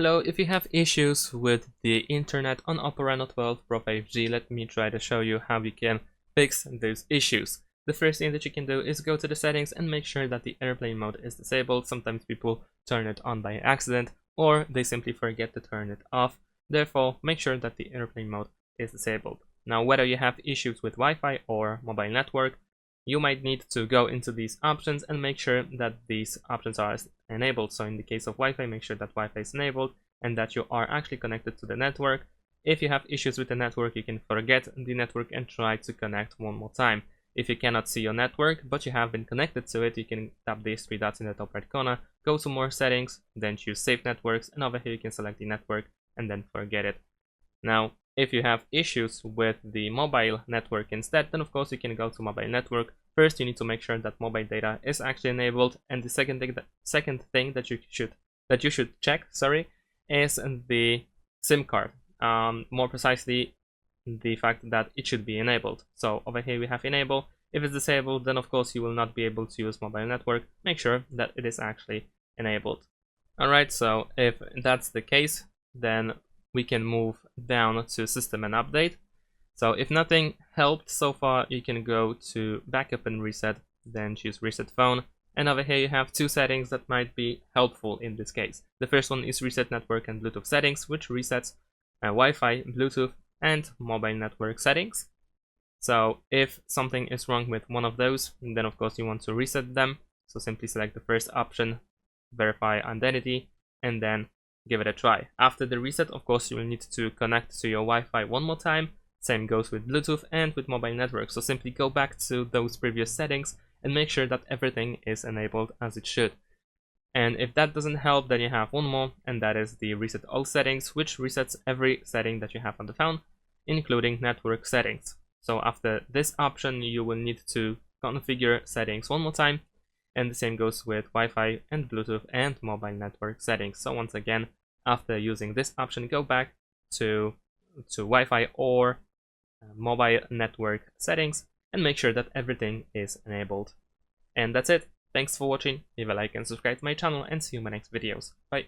Hello, if you have issues with the internet on OPPO Reno 12 Pro 5G, let me try to show you how you can fix those issues. The first thing that you can do is go to the settings and make sure that the airplane mode is disabled. Sometimes people turn it on by accident or they simply forget to turn it off. Therefore, make sure that the airplane mode is disabled. Now, whether you have issues with Wi-Fi or mobile network, you might need to go into these options and make sure that these options are enabled. So in the case of Wi-Fi, make sure that Wi-Fi is enabled and that you are actually connected to the network. If you have issues with the network, you can forget the network and try to connect one more time. If you cannot see your network, but you have been connected to it, you can tap these three dots in the top right corner, go to more settings, then choose save networks, and over here you can select the network and then forget it. Now, if you have issues with the mobile network instead, then of course you can go to mobile network. First, you need to make sure that mobile data is actually enabled, and the second thing that you should check, is the SIM card. More precisely, the fact that it should be enabled. So over here we have enable. If it's disabled, then of course you will not be able to use mobile network. Make sure that it is actually enabled. Alright, so if that's the case, then we can move down to system and update. So if nothing helped so far, you can go to backup and reset, then choose reset phone. And over here you have two settings that might be helpful in this case. The first one is reset network and Bluetooth settings, which resets Wi-Fi, Bluetooth, and mobile network settings. So if something is wrong with one of those, then of course you want to reset them. So simply select the first option, verify identity, and then give it a try. After the reset, of course, you will need to connect to your Wi-Fi one more time. Same goes with Bluetooth and with mobile network. So simply go back to those previous settings and make sure that everything is enabled as it should. And if that doesn't help, then you have one more, and that is the reset all settings, which resets every setting that you have on the phone, including network settings. So after this option, you will need to configure settings one more time. And the same goes with Wi-Fi and Bluetooth and mobile network settings. So once again, after using this option, go back to Wi-Fi or mobile network settings and make sure that everything is enabled. And that's it. Thanks for watching. Leave a like and subscribe to my channel, and see you in my next videos. Bye.